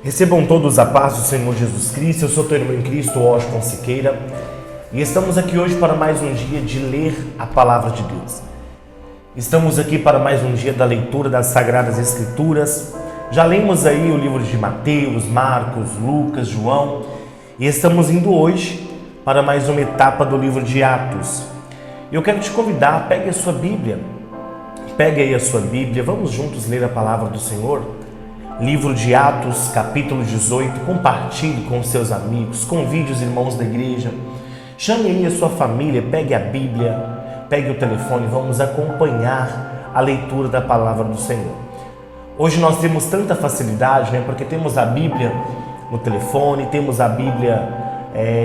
Recebam todos a paz do Senhor Jesus Cristo. Eu sou teu irmão em Cristo, Washington Siqueira, e estamos aqui hoje para mais um dia de ler a Palavra de Deus. Estamos aqui para mais um dia da leitura das Sagradas Escrituras. Já lemos aí o livro de Mateus, Marcos, Lucas, João, e estamos indo hoje para mais uma etapa do livro de Atos. Eu quero te convidar, pegue a sua Bíblia, vamos juntos ler a Palavra do Senhor. Livro de Atos, capítulo 18, compartilhe com seus amigos, convide os irmãos da igreja, chame aí a sua família, pegue a Bíblia, pegue o telefone, vamos acompanhar a leitura da Palavra do Senhor. Hoje nós temos tanta facilidade, porque temos a Bíblia no telefone, temos a Bíblia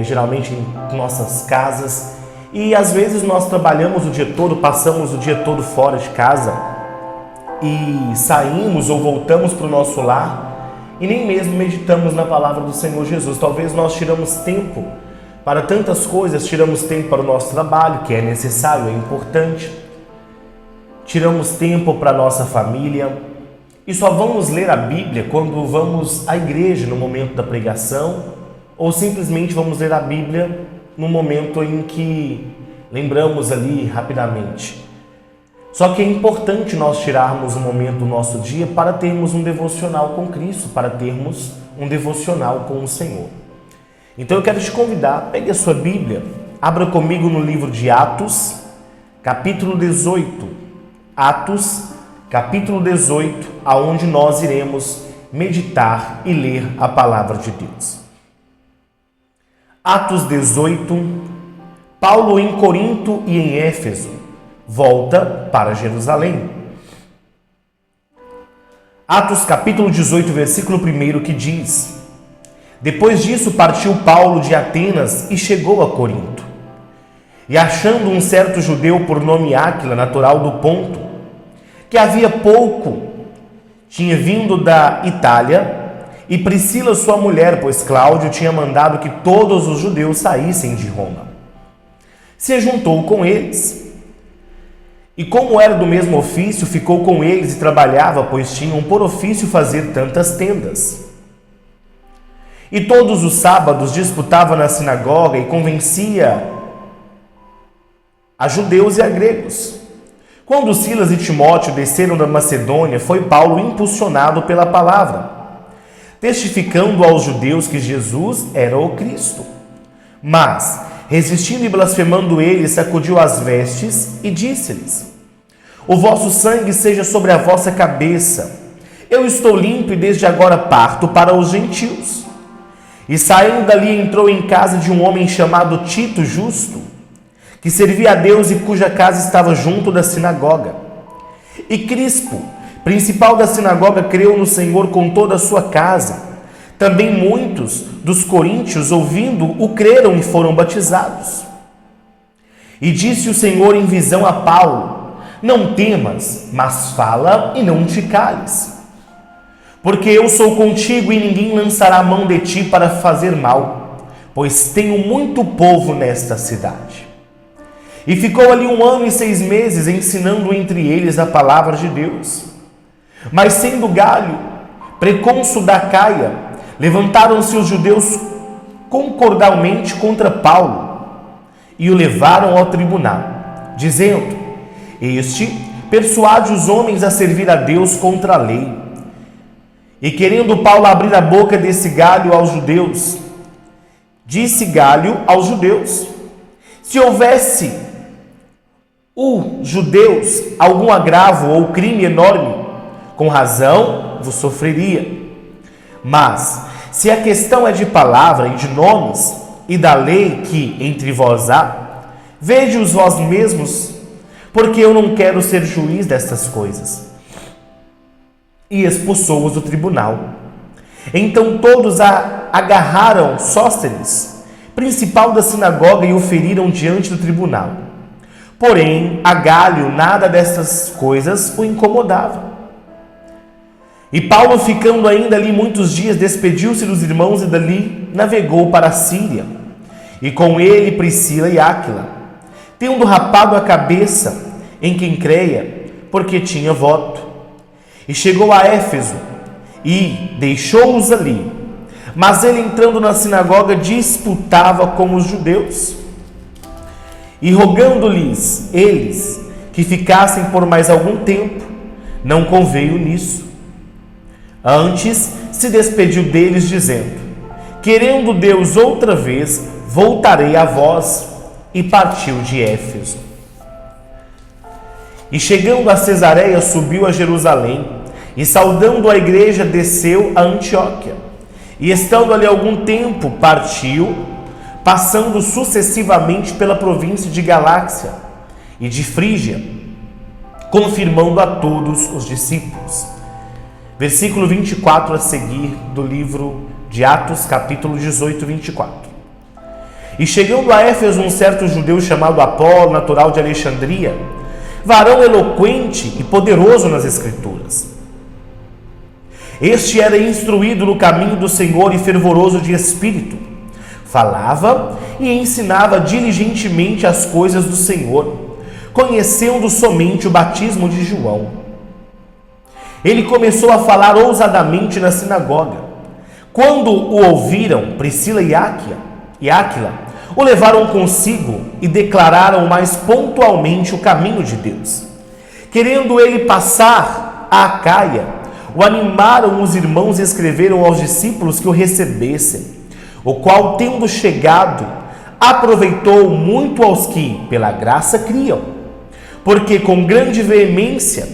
geralmente em nossas casas, e às vezes nós trabalhamos o dia todo, passamos o dia todo fora de casa, e saímos ou voltamos para o nosso lar e nem mesmo meditamos na palavra do Senhor Jesus. Talvez nós tiramos tempo para tantas coisas, tiramos tempo para o nosso trabalho, que é necessário, é importante, tiramos tempo para a nossa família e só vamos ler a Bíblia quando vamos à igreja no momento da pregação, ou simplesmente vamos ler a Bíblia no momento em que lembramos ali rapidamente. Só que é importante nós tirarmos um momento do nosso dia para termos um devocional com Cristo, para termos um devocional com o Senhor. Então eu quero te convidar, pegue a sua Bíblia, abra comigo no livro de Atos, capítulo 18. Atos, capítulo 18, aonde nós iremos meditar e ler a palavra de Deus. Atos 18, Paulo em Corinto e em Éfeso volta para Jerusalém. Atos capítulo 18, versículo 1, que diz: Depois disso partiu Paulo de Atenas e chegou a Corinto. E achando um certo judeu por nome Áquila, natural do Ponto, que havia pouco tinha vindo da Itália, e Priscila sua mulher, pois Cláudio tinha mandado que todos os judeus saíssem de Roma, se juntou com eles. E como era do mesmo ofício, ficou com eles e trabalhava, pois tinham por ofício fazer tantas tendas. E todos os sábados disputava na sinagoga e convencia a judeus e a gregos. Quando Silas e Timóteo desceram da Macedônia, foi Paulo impulsionado pela palavra, testificando aos judeus que Jesus era o Cristo. Mas, resistindo e blasfemando ele, sacudiu as vestes e disse-lhes: O vosso sangue seja sobre a vossa cabeça. Eu estou limpo e desde agora parto para os gentios. E saindo dali entrou em casa de um homem chamado Tito Justo, que servia a Deus e cuja casa estava junto da sinagoga. E Crispo, principal da sinagoga, creu no Senhor com toda a sua casa. Também muitos dos coríntios, ouvindo-o, creram e foram batizados. E disse o Senhor em visão a Paulo: Não temas, mas fala e não te cales. Porque eu sou contigo e ninguém lançará a mão de ti para fazer mal, pois tenho muito povo nesta cidade. E ficou ali 1 ano e 6 meses, ensinando entre eles a palavra de Deus. Mas sendo Galho precônsul da Acaia, levantaram-se os judeus concordalmente contra Paulo e o levaram ao tribunal, dizendo: Este persuade os homens a servir a Deus contra a lei. E querendo Paulo abrir a boca desse Galho aos judeus, disse Galho aos judeus: Se houvesse os judeus algum agravo ou crime enorme, com razão vos sofreria. Mas, se a questão é de palavra e de nomes, e da lei que entre vós há, vede-os vós mesmos, porque eu não quero ser juiz destas coisas. E expulsou-os do tribunal. Então todos agarraram Sóstenes, principal da sinagoga, e o feriram diante do tribunal. Porém, a Galho nada destas coisas o incomodava. E Paulo, ficando ainda ali muitos dias, despediu-se dos irmãos e dali navegou para a Síria, e com ele Priscila e Áquila, tendo rapado a cabeça em quem creia, porque tinha voto. E chegou a Éfeso, e deixou-os ali. Mas ele, entrando na sinagoga, disputava com os judeus. E rogando-lhes eles que ficassem por mais algum tempo, não conveio nisso. Antes se despediu deles, dizendo: querendo Deus outra vez, voltarei a vós. E partiu de Éfeso. E chegando a Cesareia, subiu a Jerusalém, e saudando a igreja, desceu a Antioquia. E estando ali algum tempo, partiu, passando sucessivamente pela província de Galácia e de Frígia, confirmando a todos os discípulos. Versículo 24 a seguir do livro de Atos, capítulo 18, 24. E chegando a Éfeso, um certo judeu chamado Apolo, natural de Alexandria, varão eloquente e poderoso nas Escrituras. Este era instruído no caminho do Senhor e fervoroso de espírito. Falava e ensinava diligentemente as coisas do Senhor, conhecendo somente o batismo de João. Ele começou a falar ousadamente na sinagoga. Quando o ouviram, Priscila e Áquila o levaram consigo e declararam mais pontualmente o caminho de Deus. Querendo ele passar a Acaia, o animaram os irmãos e escreveram aos discípulos que o recebessem, o qual, tendo chegado, aproveitou muito aos que, pela graça, criam, porque com grande veemência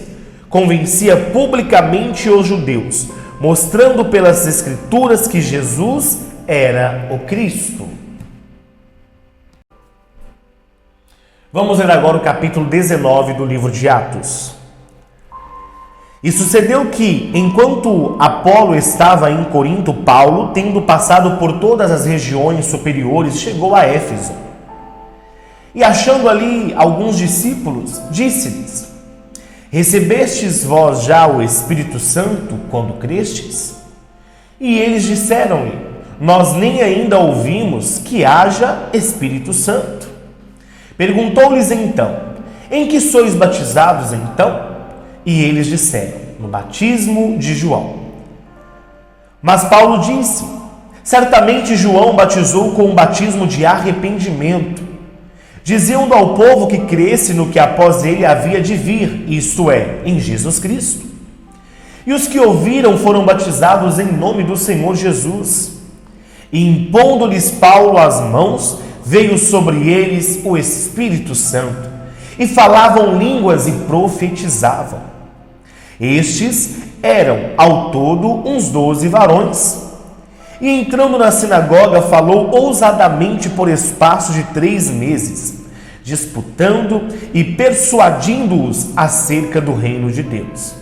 convencia publicamente os judeus, mostrando pelas Escrituras que Jesus era o Cristo. Vamos ler agora o capítulo 19 do livro de Atos. E sucedeu que, enquanto Apolo estava em Corinto, Paulo, tendo passado por todas as regiões superiores, chegou a Éfeso. E achando ali alguns discípulos, disse-lhes: recebestes vós já o Espírito Santo quando crestes? E eles disseram-lhe: nós nem ainda ouvimos que haja Espírito Santo. Perguntou-lhes então: em que sois batizados então? E eles disseram: no batismo de João. Mas Paulo disse: certamente João batizou com um batismo de arrependimento, dizendo ao povo que cresce no que após ele havia de vir, isto é, em Jesus Cristo. E os que ouviram foram batizados em nome do Senhor Jesus. E impondo-lhes Paulo as mãos, veio sobre eles o Espírito Santo, e falavam línguas e profetizavam. Estes eram, ao todo, uns 12 varões. E entrando na sinagoga, falou ousadamente por espaço de 3 meses, disputando e persuadindo-os acerca do reino de Deus.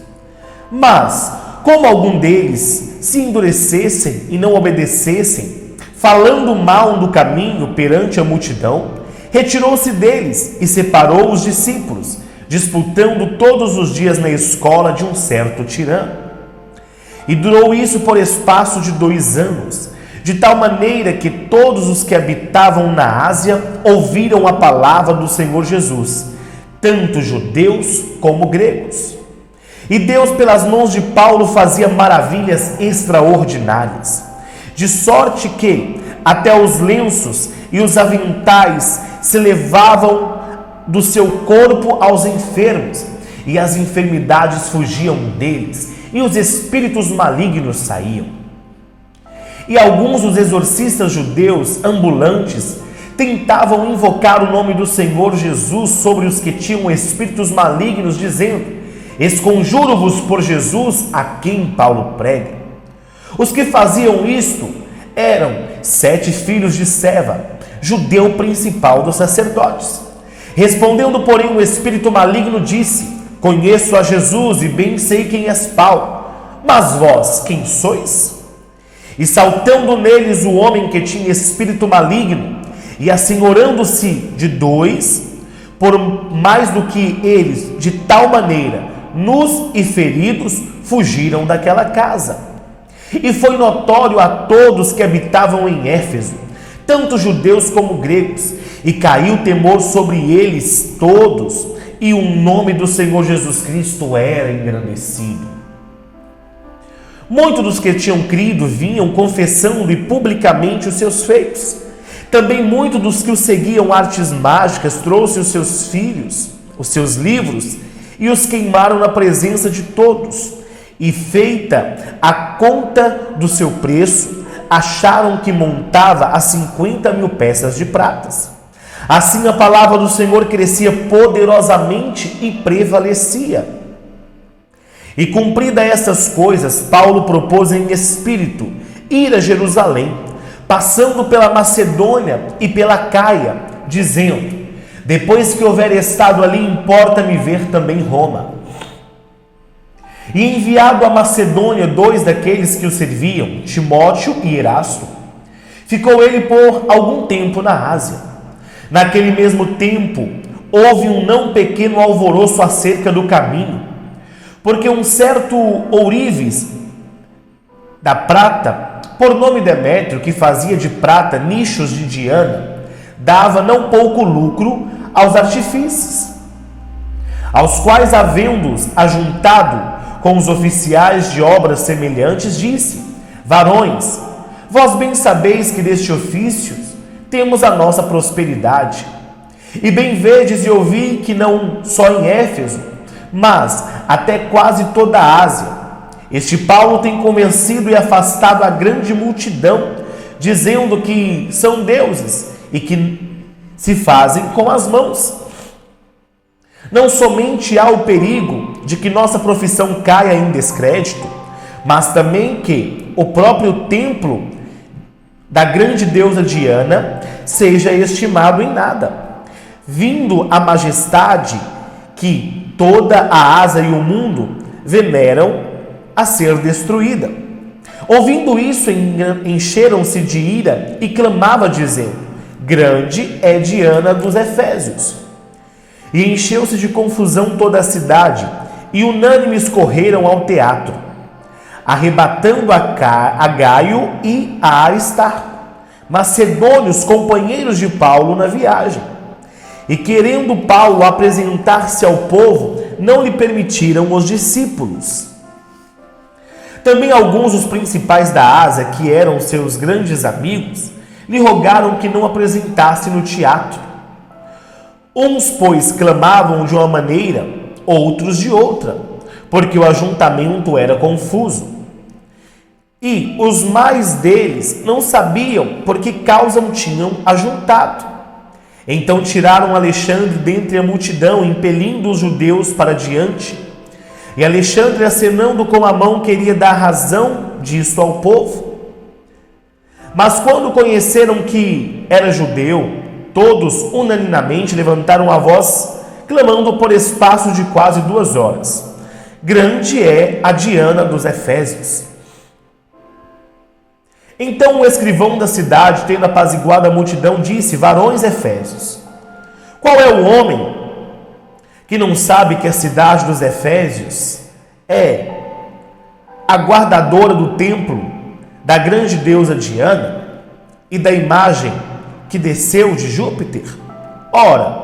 Mas, como algum deles se endurecessem e não obedecessem, falando mal do caminho perante a multidão, retirou-se deles e separou os discípulos, disputando todos os dias na escola de um certo tirano. E durou isso por espaço de 2 anos, de tal maneira que todos os que habitavam na Ásia ouviram a palavra do Senhor Jesus, tanto judeus como gregos. E Deus, pelas mãos de Paulo, fazia maravilhas extraordinárias, de sorte que até os lenços e os aventais se levavam do seu corpo aos enfermos, e as enfermidades fugiam deles, e os espíritos malignos saíam. E alguns dos exorcistas judeus ambulantes tentavam invocar o nome do Senhor Jesus sobre os que tinham espíritos malignos, dizendo: esconjuro-vos por Jesus, a quem Paulo prega. Os que faziam isto eram 7 filhos de Seva, judeu principal dos sacerdotes. Respondendo, porém, o espírito maligno disse: conheço a Jesus e bem sei quem és Paulo, mas vós quem sois? E saltando neles o homem que tinha espírito maligno, e assenhorando-se de 2, por mais do que eles, de tal maneira, nus e feridos, fugiram daquela casa. E foi notório a todos que habitavam em Éfeso, tanto judeus como gregos, e caiu temor sobre eles todos, e o nome do Senhor Jesus Cristo era engrandecido. Muitos dos que tinham crido vinham confessando-lhe publicamente os seus feitos. Também muitos dos que o seguiam artes mágicas trouxe os seus filhos, os seus livros, e os queimaram na presença de todos. E feita a conta do seu preço, acharam que montava a 50.000 peças de pratas. Assim a palavra do Senhor crescia poderosamente e prevalecia. E cumprida estas coisas, Paulo propôs em espírito ir a Jerusalém, passando pela Macedônia e pela Caia, dizendo: depois que houver estado ali, importa-me ver também Roma. E enviado à Macedônia 2 daqueles que o serviam, Timóteo e Erasto, ficou ele por algum tempo na Ásia. Naquele mesmo tempo, houve um não pequeno alvoroço acerca do caminho, porque um certo ourives da prata, por nome Demétrio, que fazia de prata nichos de Diana, dava não pouco lucro aos artífices, aos quais, havendo-os ajuntado com os oficiais de obras semelhantes, disse: varões, vós bem sabeis que deste ofício temos a nossa prosperidade. E bem vedes e ouvi que não só em Éfeso, mas até quase toda a Ásia, este Paulo tem convencido e afastado a grande multidão, dizendo que são deuses e que se fazem com as mãos. Não somente há o perigo de que nossa profissão caia em descrédito, mas também que o próprio templo da grande deusa Diana seja estimado em nada, vindo a majestade que toda a Ásia e o mundo veneram a ser destruída. Ouvindo isso, encheram-se de ira e clamava, dizendo: grande é Diana dos Efésios. E encheu-se de confusão toda a cidade, e unânimes correram ao teatro, arrebatando a Gaio e a Aristarco, macedônios companheiros de Paulo na viagem. E querendo Paulo apresentar-se ao povo, não lhe permitiram os discípulos. Também alguns dos principais da Ásia, que eram seus grandes amigos, lhe rogaram que não apresentasse no teatro. Uns, pois, clamavam de uma maneira, outros de outra, porque o ajuntamento era confuso. E os mais deles não sabiam por que causa tinham ajuntado. Então tiraram Alexandre dentre a multidão, impelindo os judeus para diante. E Alexandre, acenando com a mão, queria dar razão disto ao povo. Mas quando conheceram que era judeu, todos unanimemente levantaram a voz, clamando por espaço de quase 2 horas: grande é a Diana dos Efésios. Então o escrivão da cidade, tendo apaziguado a multidão, disse: varões efésios, qual é o homem que não sabe que a cidade dos Efésios é a guardadora do templo da grande deusa Diana e da imagem que desceu de Júpiter? Ora,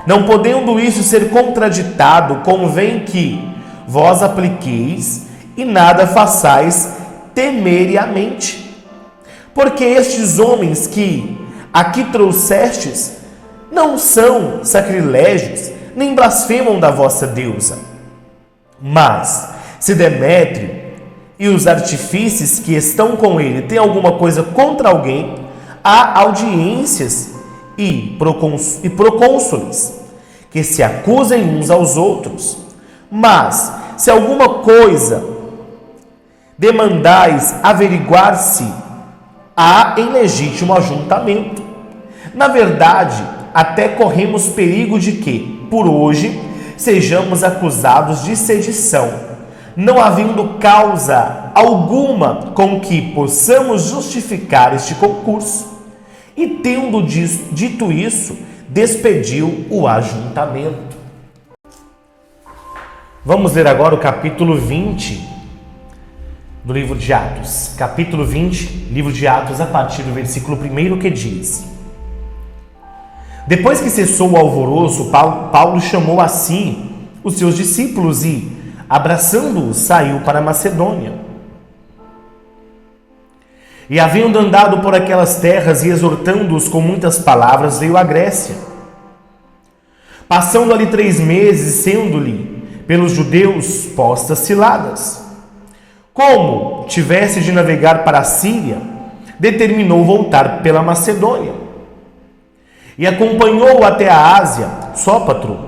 não podendo isso ser contraditado, convém que vós apliqueis e nada façais temeriamente. Porque estes homens que aqui trouxestes não são sacrilégios, nem blasfemam da vossa deusa. Mas, se Demétrio e os artífices que estão com ele têm alguma coisa contra alguém, há audiências e procônsules que se acusem uns aos outros. Mas, se alguma coisa demandais averiguar-se, há em legítimo ajuntamento. Na verdade, até corremos perigo de que, por hoje, sejamos acusados de sedição, não havendo causa alguma com que possamos justificar este concurso. E tendo dito isso, despediu o ajuntamento. Vamos ler agora o capítulo 20 do livro de Atos. Capítulo 20, livro de Atos, a partir do versículo 1, que diz: depois que cessou o alvoroço, Paulo chamou a si os seus discípulos e, abraçando-os, saiu para a Macedônia. E havendo andado por aquelas terras e exortando-os com muitas palavras, veio à Grécia. Passando ali 3 meses, sendo-lhe pelos judeus postas ciladas. Como tivesse de navegar para a Síria, determinou voltar pela Macedônia. E acompanhou até a Ásia Sópatro,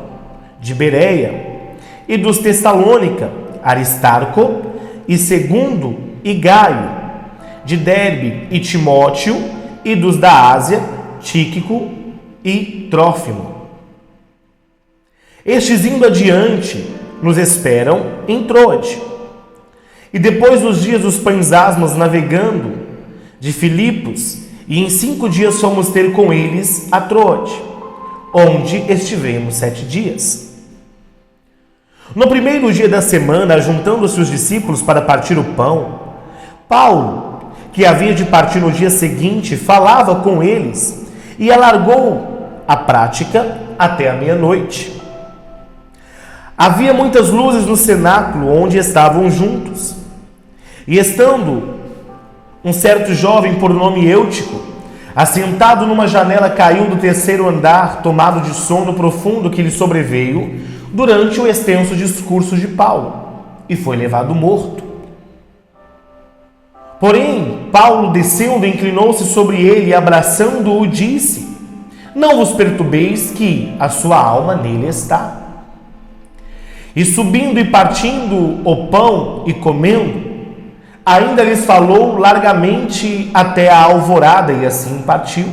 de Bereia, e dos Tessalônica, Aristarco, e Segundo e Gaio, de Derbe e Timóteo, e dos da Ásia, Tíquico e Trófimo. Estes indo adiante, nos esperam em Troade. E depois dos dias dos pães asmos, navegando de Filipos, e em 5 dias fomos ter com eles a Troade, onde estivemos 7 dias. No primeiro dia da semana, juntando-se os discípulos para partir o pão, Paulo, que havia de partir no dia seguinte, falava com eles e alargou a prática até a meia-noite. Havia muitas luzes no cenáculo onde estavam juntos. E estando um certo jovem por nome Eutico, assentado numa janela, caiu do 3º andar, tomado de sono profundo que lhe sobreveio durante o extenso discurso de Paulo, e foi levado morto. Porém, Paulo, descendo, inclinou-se sobre ele e, abraçando-o, disse: não vos perturbeis, que a sua alma nele está. E subindo e partindo o pão e comendo, ainda lhes falou largamente até a alvorada, e assim partiu.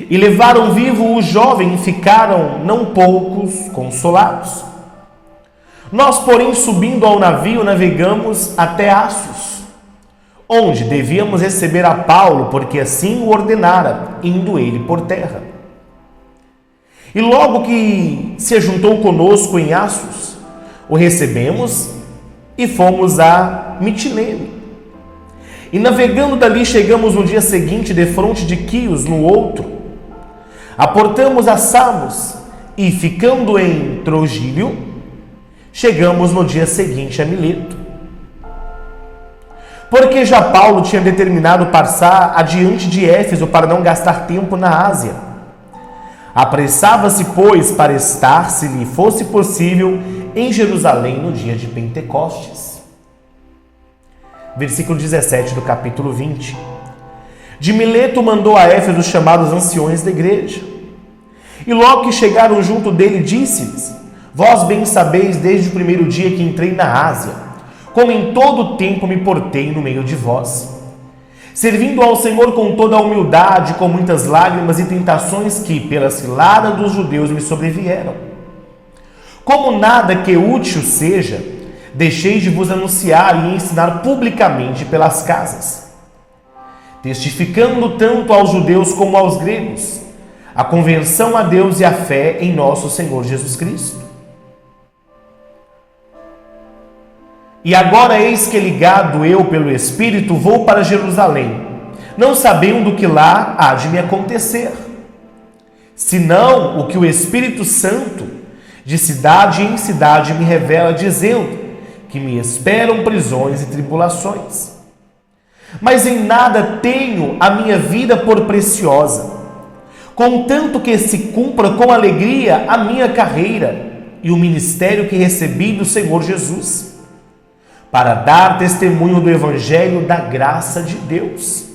E levaram vivo o jovem, e ficaram não poucos consolados. Nós, porém, subindo ao navio, navegamos até Assos, onde devíamos receber a Paulo, porque assim o ordenara, indo ele por terra. E logo que se ajuntou conosco em Assos, o recebemos e fomos a Mitilene. E navegando dali, chegamos no dia seguinte defronte de Quios, no outro. Aportamos a Samos e, ficando em Trogílio, chegamos no dia seguinte a Mileto. Porque já Paulo tinha determinado passar adiante de Éfeso para não gastar tempo na Ásia. Apressava-se, pois, para estar, se lhe fosse possível, em Jerusalém no dia de Pentecostes. Versículo 17 do capítulo 20. De Mileto mandou a Éfeso chamar os anciões da igreja. E logo que chegaram junto dele, disse-lhes: vós bem sabeis desde o primeiro dia que entrei na Ásia, como em todo o tempo me portei no meio de vós, servindo ao Senhor com toda a humildade, com muitas lágrimas e tentações que, pela cilada dos judeus, me sobrevieram. Como nada que útil seja, deixei de vos anunciar e ensinar publicamente pelas casas, testificando tanto aos judeus como aos gregos a conversão a Deus e a fé em nosso Senhor Jesus Cristo. E agora eis que, ligado eu pelo Espírito, vou para Jerusalém, não sabendo o que lá há de me acontecer, senão o que o Espírito Santo, de cidade em cidade, me revela, dizendo que me esperam prisões e tribulações. Mas em nada tenho a minha vida por preciosa, contanto que se cumpra com alegria a minha carreira e o ministério que recebi do Senhor Jesus, para dar testemunho do Evangelho da graça de Deus.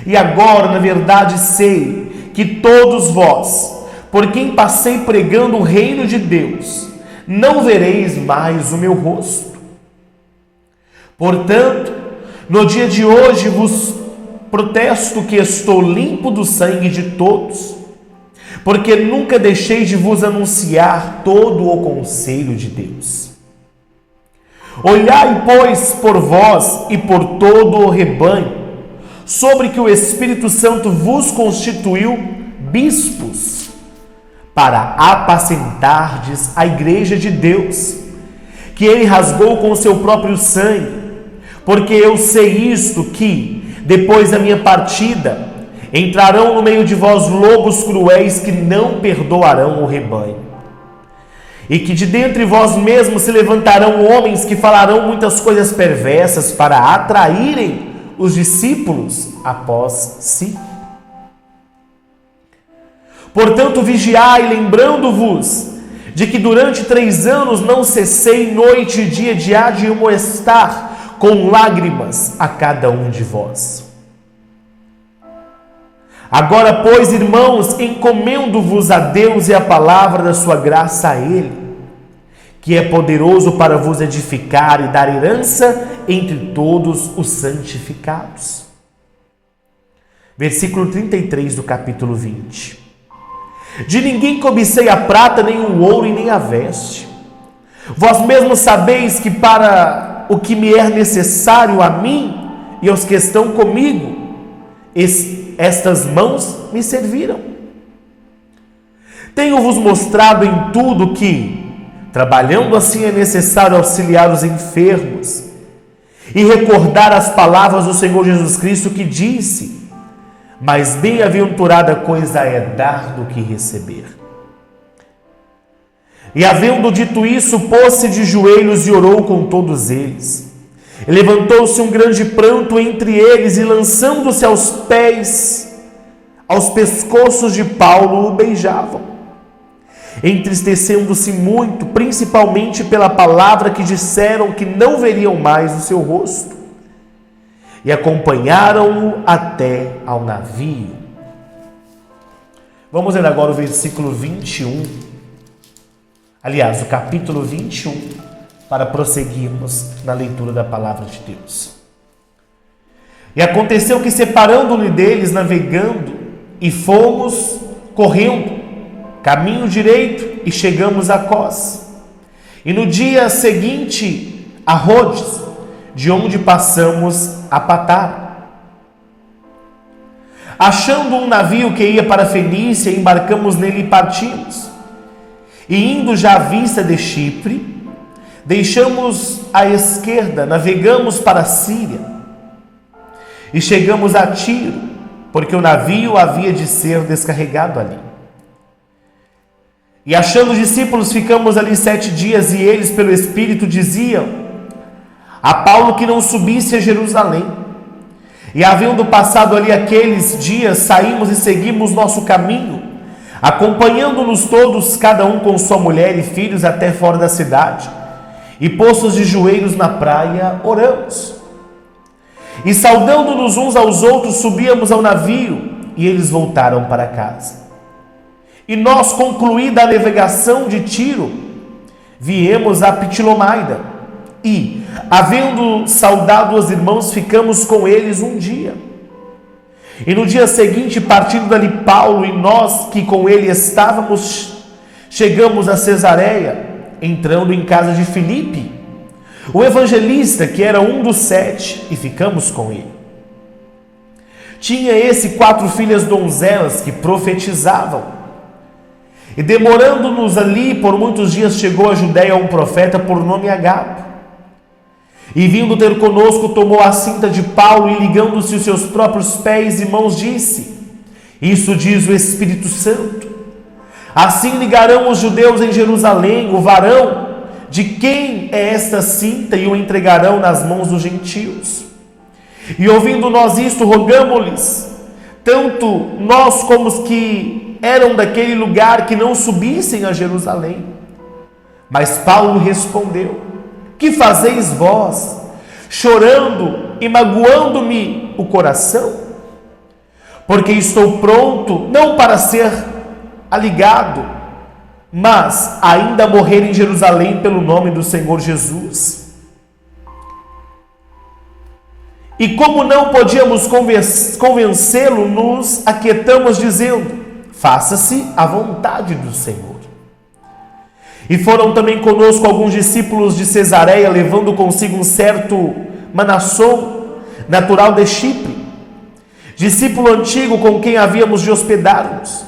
E agora, na verdade, sei que todos vós, por quem passei pregando o reino de Deus, não vereis mais o meu rosto. Portanto, no dia de hoje vos protesto que estou limpo do sangue de todos, porque nunca deixei de vos anunciar todo o conselho de Deus. Olhai, pois, por vós e por todo o rebanho, sobre que o Espírito Santo vos constituiu bispos, para apacentardes a igreja de Deus, que ele rasgou com o seu próprio sangue, porque eu sei isto, que, depois da minha partida, entrarão no meio de vós lobos cruéis que não perdoarão o rebanho. E que de dentre vós mesmos se levantarão homens que falarão muitas coisas perversas para atraírem os discípulos após si. Portanto, vigiai, lembrando-vos de que durante 3 anos não cessei noite e dia de admoestar com lágrimas a cada um de vós. Agora, pois, irmãos, encomendo-vos a Deus e a palavra da sua graça a Ele, que é poderoso para vos edificar e dar herança entre todos os santificados. Versículo 33 do capítulo 20. De ninguém cobicei a prata, nem o ouro e nem a veste. Vós mesmos sabeis que para o que me é necessário a mim e aos que estão comigo, estas mãos me serviram. Tenho-vos mostrado em tudo que, trabalhando assim, é necessário auxiliar os enfermos e recordar as palavras do Senhor Jesus Cristo que disse: mas bem-aventurada coisa é dar do que receber. E havendo dito isso, pôs-se de joelhos e orou com todos eles. E levantou-se um grande pranto entre eles, e lançando-se aos pescoços de Paulo, o beijavam, entristecendo-se muito, principalmente pela palavra que disseram que não veriam mais o seu rosto. E acompanharam-o até ao navio. Vamos ler agora o versículo 21. Aliás, o capítulo 21, para prosseguirmos na leitura da palavra de Deus. E aconteceu que, separando-nos deles, navegando, e fomos correndo, caminho direito, e chegamos a Cós. E no dia seguinte, a Rhodes, de onde passamos a Patara. Achando um navio que ia para a Fenícia, embarcamos nele e partimos. E indo já à vista de Chipre, deixamos à esquerda, navegamos para a Síria. E chegamos a Tiro, porque o navio havia de ser descarregado ali. E achando os discípulos, ficamos ali 7 dias, e eles, pelo Espírito, diziam a Paulo que não subisse a Jerusalém. E havendo passado ali aqueles dias, saímos e seguimos nosso caminho, acompanhando-nos todos, cada um com sua mulher e filhos, até fora da cidade. E postos de joelhos na praia, oramos. E saudando-nos uns aos outros, subíamos ao navio, e eles voltaram para casa. E nós, concluída a navegação de Tiro, viemos a Ptilomaida, e, havendo saudado os irmãos, ficamos com eles um dia. E no dia seguinte, partindo dali Paulo e nós que com ele estávamos, chegamos a Cesareia, entrando em casa de Filipe, o evangelista, que era um dos 7, e ficamos com ele. Tinha esse 4 filhas donzelas que profetizavam. E demorando-nos ali por muitos dias, chegou a Judéia um profeta por nome Agapo. E vindo ter conosco, tomou a cinta de Paulo e, ligando-se os seus próprios pés e mãos, disse: isso diz o Espírito Santo: assim ligarão os judeus em Jerusalém o varão de quem é esta cinta, e o entregarão nas mãos dos gentios. E ouvindo nós isto, rogamo-lhes, tanto nós como os que eram daquele lugar, que não subissem a Jerusalém. Mas Paulo respondeu: que fazeis vós, chorando e magoando-me o coração? Porque estou pronto, não para ser aligado, mas ainda a morrer em Jerusalém pelo nome do Senhor Jesus. E como não podíamos convencê-lo, nos aquietamos, dizendo: faça-se a vontade do Senhor. E foram também conosco alguns discípulos de Cesareia, levando consigo um certo Manasson, natural de Chipre, discípulo antigo com quem havíamos de hospedar-nos.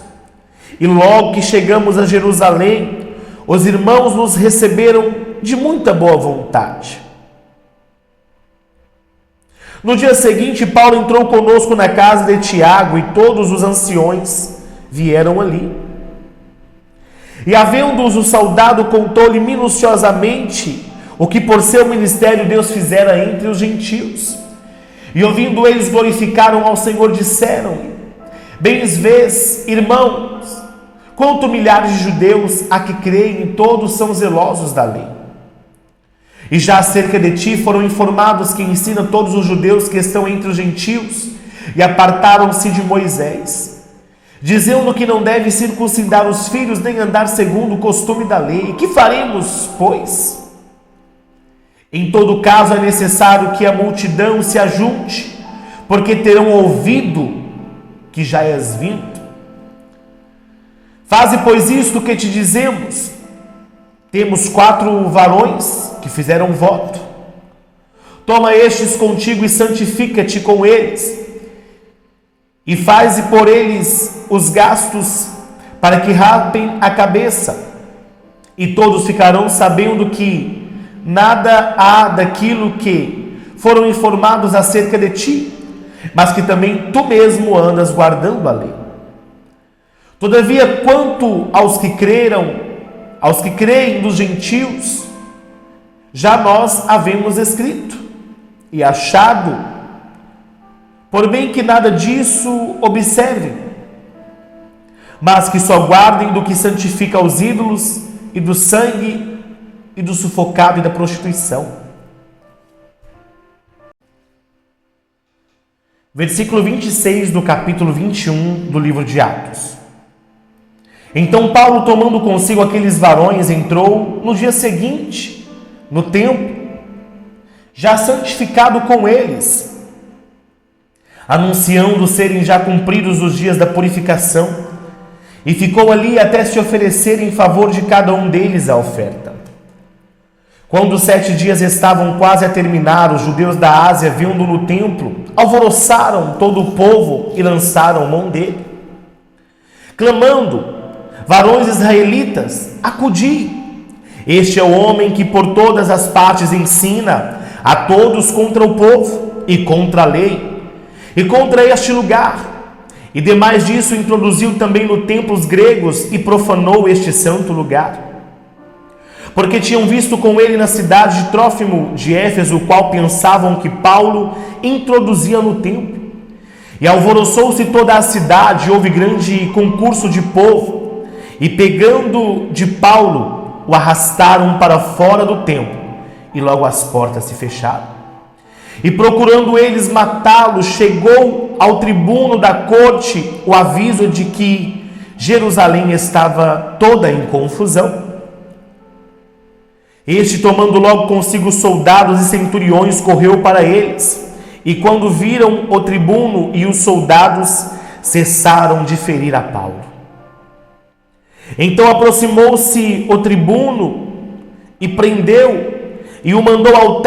E logo que chegamos a Jerusalém, os irmãos nos receberam de muita boa vontade. No dia seguinte, Paulo entrou conosco na casa de Tiago, e todos os anciões vieram ali. E havendo-os o saudado, contou-lhe minuciosamente o que por seu ministério Deus fizera entre os gentios, E ouvindo eles, glorificaram ao Senhor, disseram-lhe: Bens vês, irmãos, quanto milhares de judeus há que creem, todos são zelosos da lei. E já acerca de ti foram informados que ensina todos os judeus que estão entre os gentios, e apartaram-se de Moisés, dizendo que não deve circuncidar os filhos, nem andar segundo o costume da lei. Que faremos, pois? Em todo caso é necessário que a multidão se ajunte, porque terão ouvido que já és vindo. Faze, pois, isto que te dizemos. Temos 4 varões que fizeram voto. Toma estes contigo e santifica-te com eles, e faze por eles os gastos, para que rapem a cabeça, e todos ficarão sabendo que nada há daquilo que foram informados acerca de ti, mas que também tu mesmo andas guardando a lei. Todavia, quanto aos que creem dos gentios, já nós havemos escrito e achado, por bem que nada disso observem, mas que só guardem do que santifica os ídolos, e do sangue, e do sufocado, e da prostituição. Versículo 26 do capítulo 21 do livro de Atos. Então Paulo, tomando consigo aqueles varões, entrou no dia seguinte no templo, já santificado com eles, anunciando serem já cumpridos os dias da purificação, e ficou ali até se oferecer em favor de cada um deles a oferta. Quando os 7 dias estavam quase a terminar, os judeus da Ásia, vendo no templo, alvoroçaram todo o povo e lançaram mão dele, clamando: Varões israelitas, acudi! Este é o homem que por todas as partes ensina a todos contra o povo e contra a lei e contra este lugar. E demais disso, introduziu também no templo os gregos e profanou este santo lugar. Porque tinham visto com ele na cidade de Trófimo de Éfeso, o qual pensavam que Paulo introduzia no templo. E alvoroçou-se toda a cidade, houve grande concurso de povo, e pegando de Paulo, o arrastaram para fora do templo, e logo as portas se fecharam. E procurando eles matá-lo, chegou ao tribuno da corte o aviso de que Jerusalém estava toda em confusão. Este, tomando logo consigo soldados e centuriões, correu para eles, e quando viram o tribuno e os soldados, cessaram de ferir a Paulo. Então aproximou-se o tribuno e prendeu, e o mandou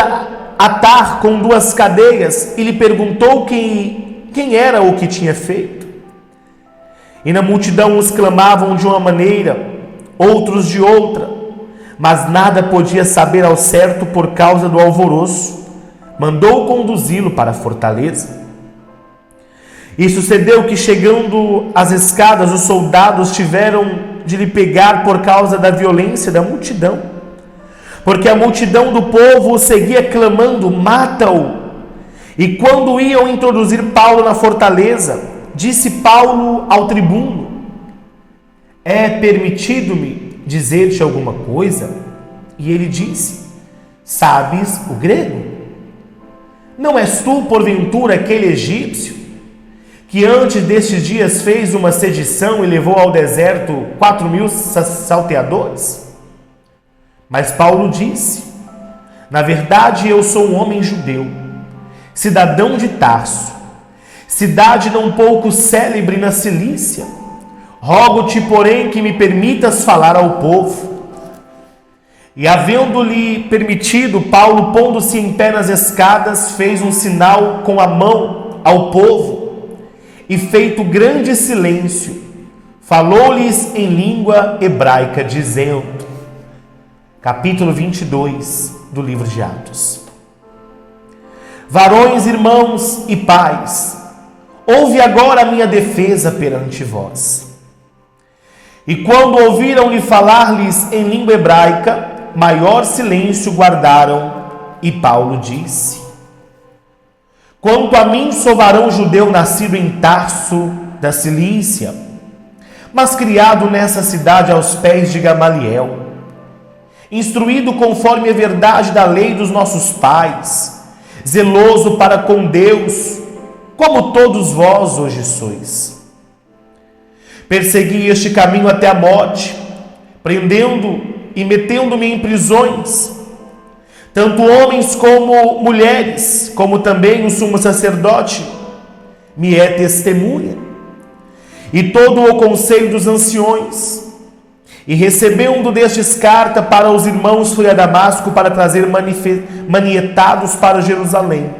atar com 2 cadeias, e lhe perguntou quem era o que tinha feito. E na multidão uns clamavam de uma maneira, outros de outra, mas nada podia saber ao certo por causa do alvoroço. Mandou conduzi-lo para a fortaleza. E sucedeu que, chegando às escadas, os soldados tiveram de lhe pegar por causa da violência da multidão, porque a multidão do povo o seguia clamando: mata-o! E quando iam introduzir Paulo na fortaleza, disse Paulo ao tribuno: é permitido-me dizer-te alguma coisa? E ele disse: sabes o grego? Não és tu, porventura, aquele egípcio que antes destes dias fez uma sedição e levou ao deserto 4.000 salteadores? Mas Paulo disse: na verdade, eu sou um homem judeu, cidadão de Tarso, cidade não pouco célebre na Cilícia. Rogo-te, porém, que me permitas falar ao povo. E havendo-lhe permitido, Paulo, pondo-se em pé nas escadas, fez um sinal com a mão ao povo, e feito grande silêncio, falou-lhes em língua hebraica, dizendo: capítulo 22 do livro de Atos. Varões, irmãos e pais, ouve agora a minha defesa perante vós. E quando ouviram-lhe falar-lhes em língua hebraica, maior silêncio guardaram, e Paulo disse: Quanto a mim, sou varão judeu nascido em Tarso da Cilícia, mas criado nessa cidade aos pés de Gamaliel, instruído conforme a verdade da lei dos nossos pais, zeloso para com Deus, como todos vós hoje sois. Persegui este caminho até a morte, prendendo e metendo-me em prisões, tanto homens como mulheres, como também o sumo sacerdote me é testemunha, e todo o conselho dos anciões. E recebendo destes carta para os irmãos, fui a Damasco para trazer manietados para Jerusalém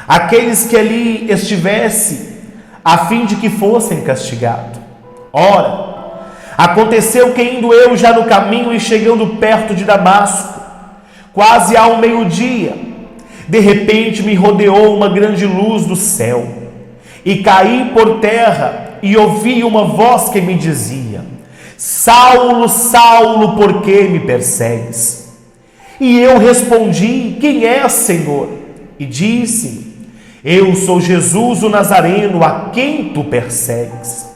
aqueles que ali estivesse, a fim de que fossem castigados. Ora, aconteceu que indo eu já no caminho e chegando perto de Damasco, quase ao meio-dia, de repente me rodeou uma grande luz do céu, e caí por terra, e ouvi uma voz que me dizia: Saulo, Saulo, por que me persegues? E eu respondi: quem és, Senhor? E disse-me: eu sou Jesus o Nazareno, a quem tu persegues.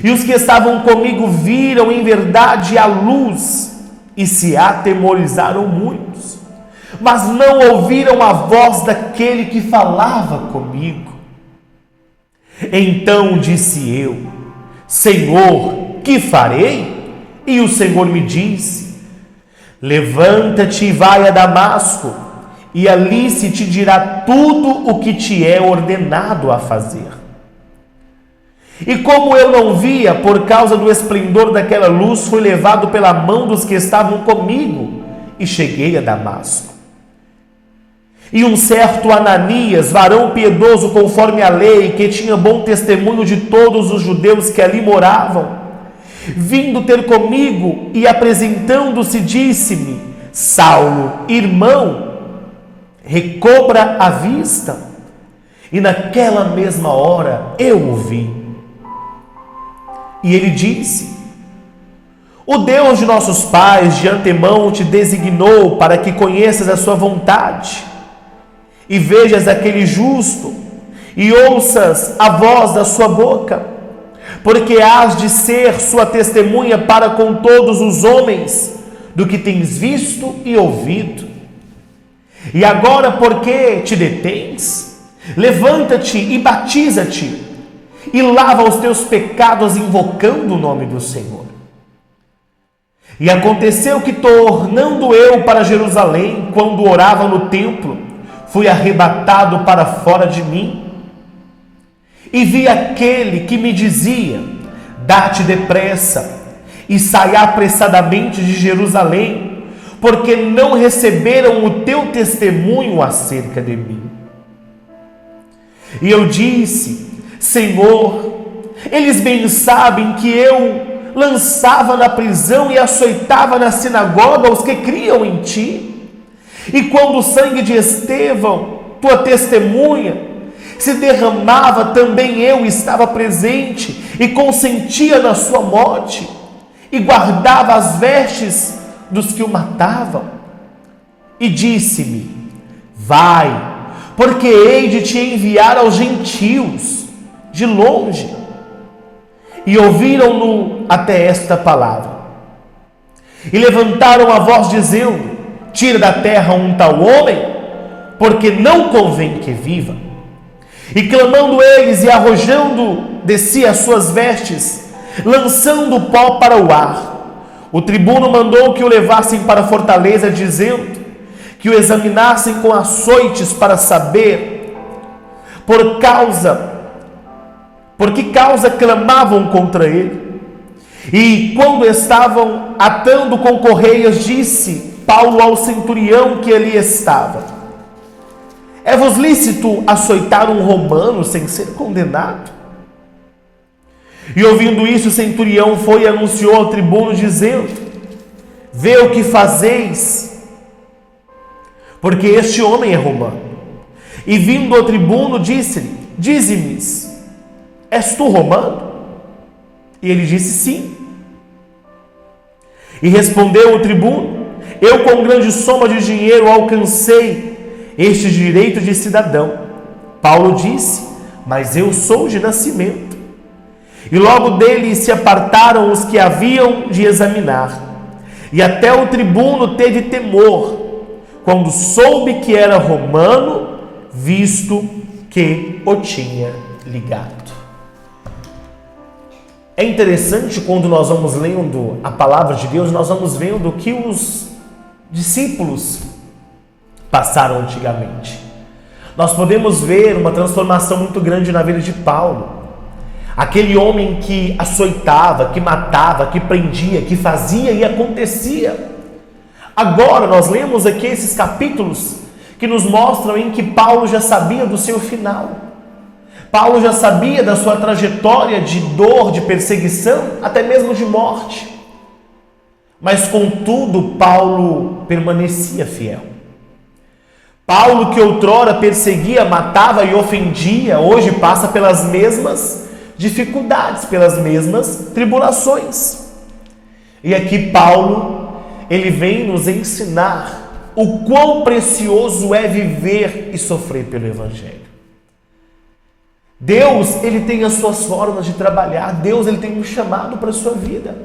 E os que estavam comigo viram em verdade a luz e se atemorizaram muitos, mas não ouviram a voz daquele que falava comigo. Então disse eu: Senhor, que farei? E o Senhor me disse: levanta-te e vai a Damasco, e ali se te dirá tudo o que te é ordenado a fazer. E como eu não via, por causa do esplendor daquela luz, fui levado pela mão dos que estavam comigo, e cheguei a Damasco. E um certo Ananias, varão piedoso conforme a lei, que tinha bom testemunho de todos os judeus que ali moravam, vindo ter comigo e apresentando-se, disse-me: Saulo, irmão, recobra a vista. E naquela mesma hora eu o vi. E ele disse: o Deus de nossos pais de antemão te designou para que conheças a sua vontade e vejas aquele justo e ouças a voz da sua boca, porque hás de ser sua testemunha para com todos os homens do que tens visto e ouvido. E agora, por que te detens? Levanta-te e batiza-te, e lava os teus pecados, invocando o nome do Senhor. E aconteceu que, tornando eu para Jerusalém, quando orava no templo, fui arrebatado para fora de mim, e vi aquele que me dizia: dá-te depressa, e sai apressadamente de Jerusalém, porque não receberam o teu testemunho acerca de mim. E eu disse: Senhor, eles bem sabem que eu lançava na prisão e açoitava na sinagoga os que criam em ti. E quando o sangue de Estevão, tua testemunha, se derramava, também eu estava presente e consentia na sua morte, e guardava as vestes dos que o matavam. E disse-me: vai, porque hei de te enviar aos gentios de longe. E ouviram-no até esta palavra, e levantaram a voz dizendo: tira da terra um tal homem, porque não convém que viva. E clamando eles e arrojando de si as suas vestes, lançando o pó para o ar, o tribuno mandou que o levassem para a fortaleza, dizendo que o examinassem com açoites para saber por que causa clamavam contra ele. E quando estavam atando com correias, disse Paulo ao centurião que ali estava: é-vos lícito açoitar um romano sem ser condenado? E ouvindo isso, o centurião foi e anunciou ao tribuno, dizendo: vê o que fazeis, porque este homem é romano. E vindo ao tribuno, disse-lhe: dize-me, és tu romano? E ele disse: sim. E respondeu o tribuno: eu com grande soma de dinheiro alcancei este direito de cidadão. Paulo disse: mas eu sou de nascimento. E logo dele se apartaram os que haviam de examinar. E até o tribuno teve temor, quando soube que era romano, visto que o tinha ligado. É interessante quando nós vamos lendo a palavra de Deus, nós vamos vendo o que os discípulos passaram antigamente. Nós podemos ver uma transformação muito grande na vida de Paulo. Aquele homem que açoitava, que matava, que prendia, que fazia e acontecia. Agora nós lemos aqui esses capítulos que nos mostram em que Paulo já sabia do seu final. Paulo já sabia da sua trajetória de dor, de perseguição, até mesmo de morte. Mas contudo, Paulo permanecia fiel. Paulo, que outrora perseguia, matava e ofendia, hoje passa pelas mesmas dificuldades, pelas mesmas tribulações. E aqui Paulo, ele vem nos ensinar o quão precioso é viver e sofrer pelo Evangelho. Deus, ele tem as suas formas de trabalhar. Deus, ele tem um chamado para a sua vida.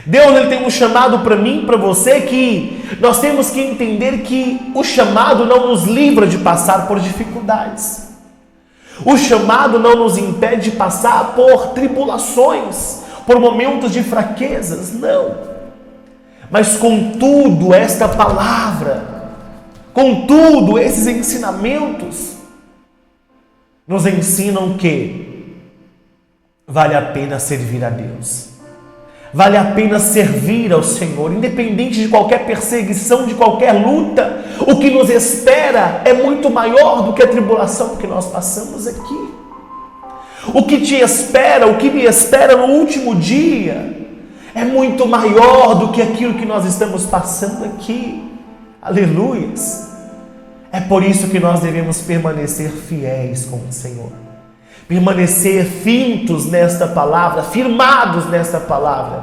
Deus, ele tem um chamado para mim, para você, que nós temos que entender que o chamado não nos livra de passar por dificuldades. O chamado não nos impede de passar por tribulações, por momentos de fraquezas, não. Mas contudo, esta palavra, contudo, esses ensinamentos, nos ensinam que vale a pena servir a Deus. Vale a pena servir ao Senhor, independente de qualquer perseguição, de qualquer luta. O que nos espera é muito maior do que a tribulação que nós passamos aqui. O que te espera, o que me espera no último dia, é muito maior do que aquilo que nós estamos passando aqui. Aleluias! É por isso que nós devemos permanecer fiéis com o Senhor. Permanecer fintos nesta palavra, firmados nesta palavra.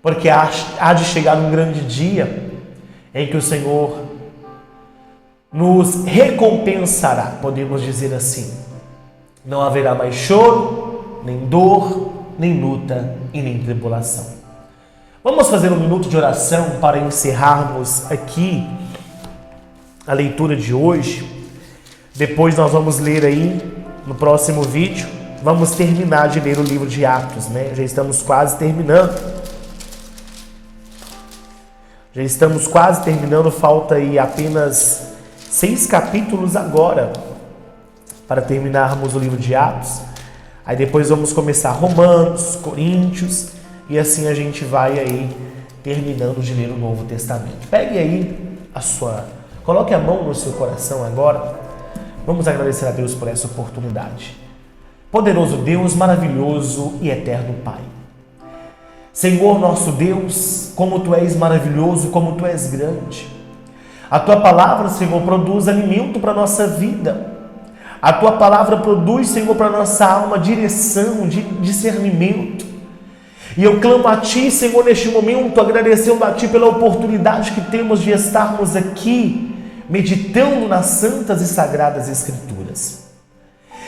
Porque há de chegar um grande dia em que o Senhor nos recompensará, podemos dizer assim. Não haverá mais choro, nem dor, nem luta e nem tribulação. Vamos fazer um minuto de oração para encerrarmos aqui a leitura de hoje. Depois nós vamos ler aí no próximo vídeo. Vamos terminar de ler o livro de Atos, né? Já estamos quase terminando. Falta aí apenas 6 capítulos agora para terminarmos o livro de Atos. Aí depois vamos começar Romanos, Coríntios, e assim a gente vai aí terminando de ler o Novo Testamento. Pegue aí coloque a mão no seu coração agora. Vamos agradecer a Deus por essa oportunidade. Poderoso Deus, maravilhoso e eterno Pai. Senhor nosso Deus, como Tu és maravilhoso, como Tu és grande. A Tua palavra, Senhor, produz alimento para a nossa vida. A Tua palavra produz, Senhor, para a nossa alma direção, discernimento. E eu clamo a Ti, Senhor, neste momento, agradecendo a Ti pela oportunidade que temos de estarmos aqui, meditando nas santas e sagradas Escrituras.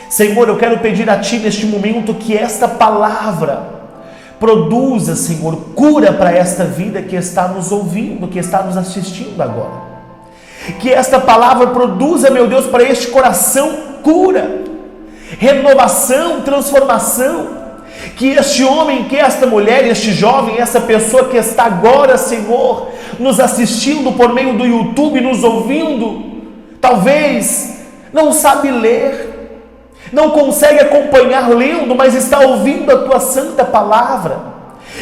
Senhor, eu quero pedir a Ti neste momento que esta palavra produza, Senhor, cura para esta vida que está nos ouvindo, que está nos assistindo agora. Que esta palavra produza, meu Deus, para este coração cura, renovação, transformação. Que este homem, que esta mulher, este jovem, essa pessoa que está agora, Senhor, nos assistindo por meio do YouTube, nos ouvindo, talvez não sabe ler, não consegue acompanhar lendo, mas está ouvindo a Tua santa palavra.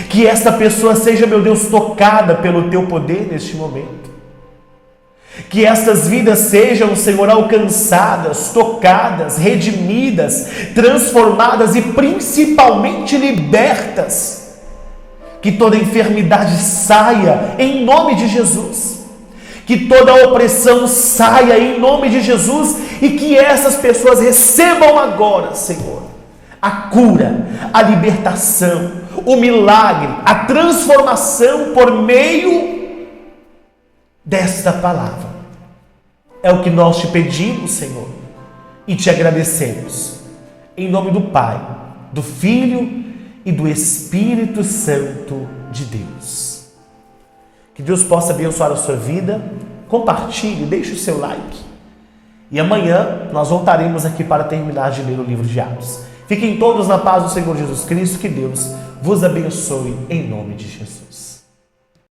Que esta pessoa seja, meu Deus, tocada pelo Teu poder neste momento. Que estas vidas sejam, Senhor, alcançadas, tocadas, redimidas, transformadas e principalmente libertas. Que toda enfermidade saia em nome de Jesus. Que toda opressão saia em nome de Jesus e que essas pessoas recebam agora, Senhor, a cura, a libertação, o milagre, a transformação por meio desta palavra. É o que nós te pedimos, Senhor, e te agradecemos. Em nome do Pai, do Filho e do Espírito Santo de Deus. Que Deus possa abençoar a sua vida. Compartilhe, deixe o seu like. E amanhã nós voltaremos aqui para terminar de ler o livro de Atos. Fiquem todos na paz do Senhor Jesus Cristo. Que Deus vos abençoe em nome de Jesus.